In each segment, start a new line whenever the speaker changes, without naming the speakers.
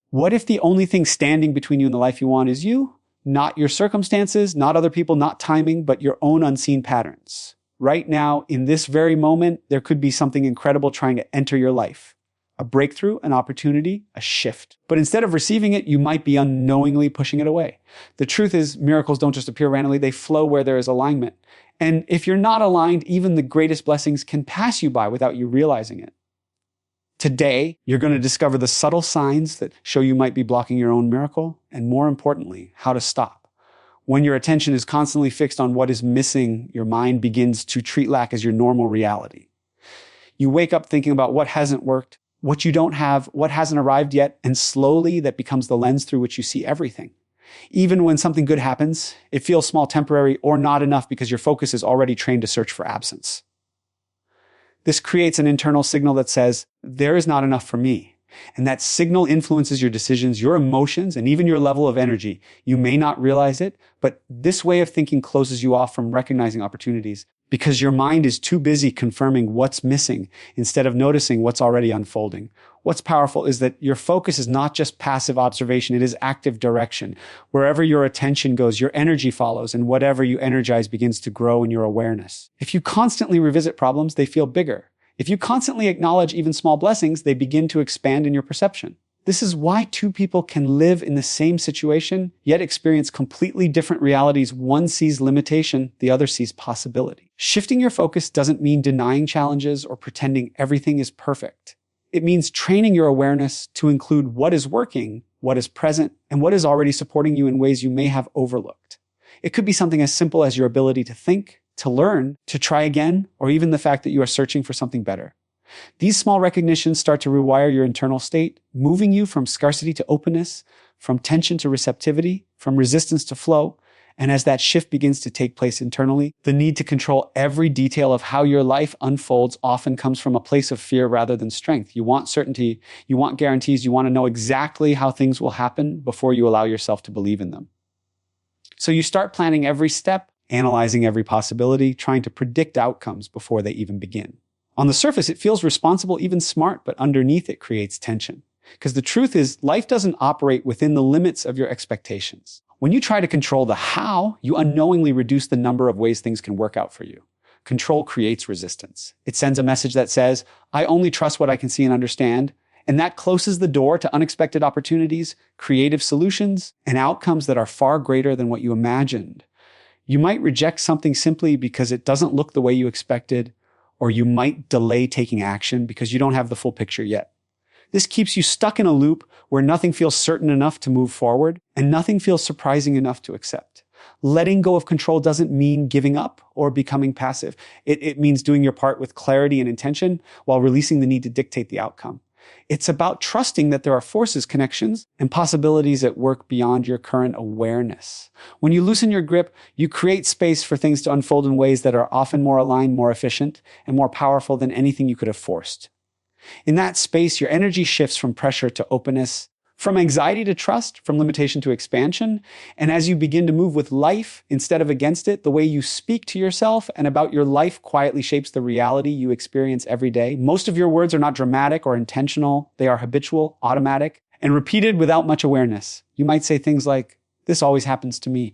What if the only thing standing between you and the life you want is you? Not your circumstances, not other people, not timing, but your own unseen patterns. Right now, in this very moment, there could be something incredible trying to enter your life. A breakthrough, an opportunity, a shift. But instead of receiving it, you might be unknowingly pushing it away. The truth is, miracles don't just appear randomly, they flow where there is alignment. And if you're not aligned, even the greatest blessings can pass you by without you realizing it. Today, you're going to discover the subtle signs that show you might be blocking your own miracle, and more importantly, how to stop. When your attention is constantly fixed on what is missing, your mind begins to treat lack as your normal reality. You wake up thinking about what hasn't worked, what you don't have, what hasn't arrived yet, and slowly that becomes the lens through which you see everything. Even when something good happens, it feels small, temporary, or not enough because your focus is already trained to search for absence. This creates an internal signal that says, there is not enough for me. And that signal influences your decisions, your emotions, and even your level of energy. You may not realize it, but this way of thinking closes you off from recognizing opportunities because your mind is too busy confirming what's missing instead of noticing what's already unfolding. What's powerful is that your focus is not just passive observation, it is active direction. Wherever your attention goes, your energy follows, and whatever you energize begins to grow in your awareness. If you constantly revisit problems, they feel bigger. If you constantly acknowledge even small blessings, they begin to expand in your perception. This is why two people can live in the same situation, yet experience completely different realities. One sees limitation, the other sees possibility. Shifting your focus doesn't mean denying challenges or pretending everything is perfect. It means training your awareness to include what is working, what is present, and what is already supporting you in ways you may have overlooked. It could be something as simple as your ability to think, to learn, to try again, or even the fact that you are searching for something better. These small recognitions start to rewire your internal state, moving you from scarcity to openness, from tension to receptivity, from resistance to flow. And as that shift begins to take place internally, the need to control every detail of how your life unfolds often comes from a place of fear rather than strength. You want certainty, you want guarantees, you want to know exactly how things will happen before you allow yourself to believe in them. So you start planning every step, analyzing every possibility, trying to predict outcomes before they even begin. On the surface, it feels responsible, even smart, but underneath it creates tension. Because the truth is, life doesn't operate within the limits of your expectations. When you try to control the how, you unknowingly reduce the number of ways things can work out for you. Control creates resistance. It sends a message that says, I only trust what I can see and understand, and that closes the door to unexpected opportunities, creative solutions, and outcomes that are far greater than what you imagined. You might reject something simply because it doesn't look the way you expected, or you might delay taking action because you don't have the full picture yet. This keeps you stuck in a loop where nothing feels certain enough to move forward and nothing feels surprising enough to accept. Letting go of control doesn't mean giving up or becoming passive. It means doing your part with clarity and intention while releasing the need to dictate the outcome. It's about trusting that there are forces, connections, and possibilities at work beyond your current awareness. When you loosen your grip, you create space for things to unfold in ways that are often more aligned, more efficient, and more powerful than anything you could have forced. In that space, your energy shifts from pressure to openness, from anxiety to trust, from limitation to expansion. And as you begin to move with life instead of against it, the way you speak to yourself and about your life quietly shapes the reality you experience every day. Most of your words are not dramatic or intentional. They are habitual, automatic, and repeated without much awareness. You might say things like, this always happens to me.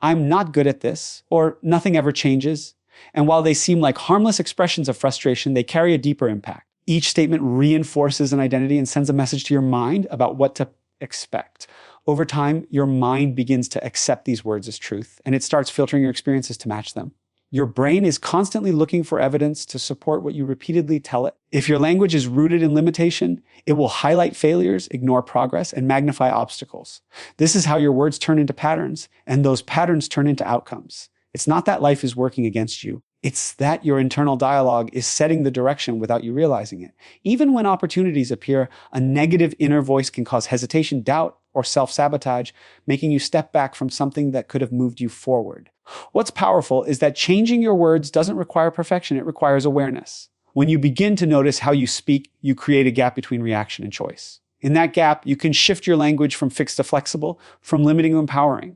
I'm not good at this, or nothing ever changes. And while they seem like harmless expressions of frustration, they carry a deeper impact. Each statement reinforces an identity and sends a message to your mind about what to expect. Over time, your mind begins to accept these words as truth, and it starts filtering your experiences to match them. Your brain is constantly looking for evidence to support what you repeatedly tell it. If your language is rooted in limitation, it will highlight failures, ignore progress, and magnify obstacles. This is how your words turn into patterns, and those patterns turn into outcomes. It's not that life is working against you. It's that your internal dialogue is setting the direction without you realizing it. Even when opportunities appear, a negative inner voice can cause hesitation, doubt, or self-sabotage, making you step back from something that could have moved you forward. What's powerful is that changing your words doesn't require perfection, it requires awareness. When you begin to notice how you speak, you create a gap between reaction and choice. In that gap, you can shift your language from fixed to flexible, from limiting to empowering.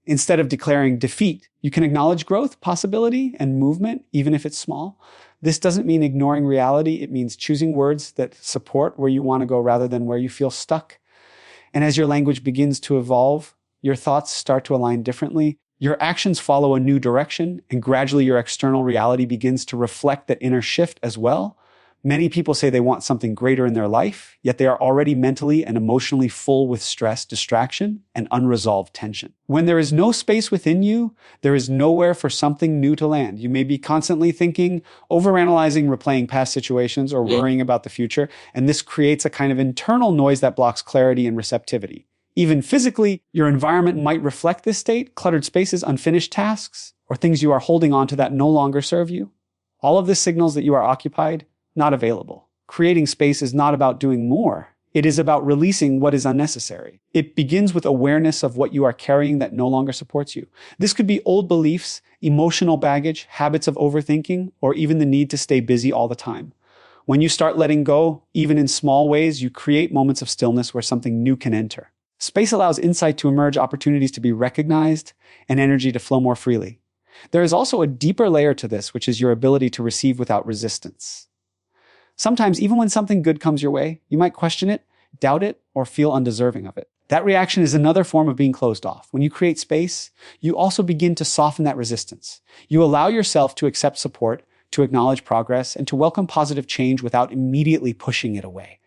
Instead of declaring defeat, you can acknowledge growth, possibility, and movement, even if it's small. This doesn't mean ignoring reality. It means choosing words that support where you want to go rather than where you feel stuck. And as your language begins to evolve, your thoughts start to align differently. Your actions follow a new direction, and gradually your external reality begins to reflect that inner shift as well. Many people say they want something greater in their life, yet they are already mentally and emotionally full with stress, distraction, and unresolved tension. When there is no space within you, there is nowhere for something new to land. You may be constantly thinking, overanalyzing, replaying past situations, or worrying about the future, and this creates a kind of internal noise that blocks clarity and receptivity. Even physically, your environment might reflect this state: cluttered spaces, unfinished tasks, or things you are holding on to that no longer serve you. All of this signals that you are occupied, not available. Creating space is not about doing more. It is about releasing what is unnecessary. It begins with awareness of what you are carrying that no longer supports you. This could be old beliefs, emotional baggage, habits of overthinking, or even the need to stay busy all the time. When you start letting go, even in small ways, you create moments of stillness where something new can enter. Space allows insight to emerge, opportunities to be recognized, and energy to flow more freely. There is also a deeper layer to this, which is your ability to receive without resistance. Sometimes, even when something good comes your way, you might question it, doubt it, or feel undeserving of it. That reaction is another form of being closed off. When you create space, you also begin to soften that resistance. You allow yourself to accept support, to acknowledge progress, and to welcome positive change without immediately pushing it away.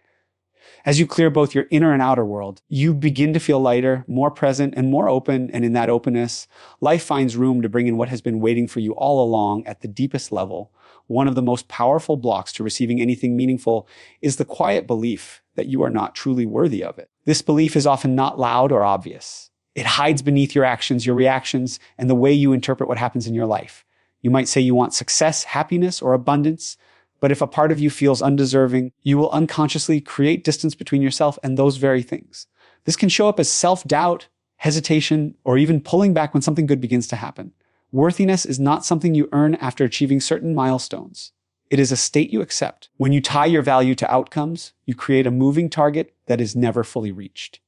As you clear both your inner and outer world, you begin to feel lighter, more present, and more open, and in that openness, life finds room to bring in what has been waiting for you all along at the deepest level. One of the most powerful blocks to receiving anything meaningful is the quiet belief that you are not truly worthy of it. This belief is often not loud or obvious. It hides beneath your actions, your reactions, and the way you interpret what happens in your life. You might say you want success, happiness, or abundance, but if a part of you feels undeserving, you will unconsciously create distance between yourself and those very things. This can show up as self-doubt, hesitation, or even pulling back when something good begins to happen. Worthiness is not something you earn after achieving certain milestones. It is a state you accept. When you tie your value to outcomes, you create a moving target that is never fully reached.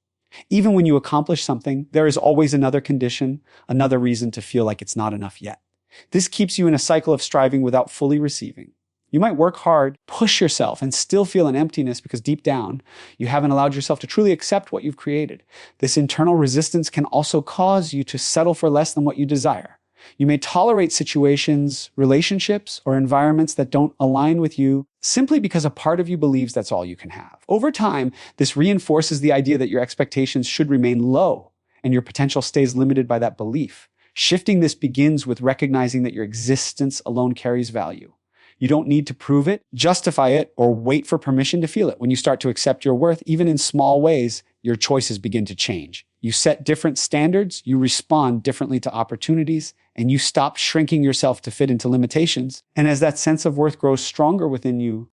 Even when you accomplish something, there is always another condition, another reason to feel like it's not enough yet. This keeps you in a cycle of striving without fully receiving. You might work hard, push yourself, and still feel an emptiness because deep down, you haven't allowed yourself to truly accept what you've created. This internal resistance can also cause you to settle for less than what you desire. You may tolerate situations, relationships, or environments that don't align with you simply because a part of you believes that's all you can have. Over time, this reinforces the idea that your expectations should remain low and your potential stays limited by that belief. Shifting this begins with recognizing that your existence alone carries value. You don't need to prove it, justify it, or wait for permission to feel it. When you start to accept your worth, even in small ways, your choices begin to change. You set different standards, you respond differently to opportunities, and you stop shrinking yourself to fit into limitations. And as that sense of worth grows stronger within you,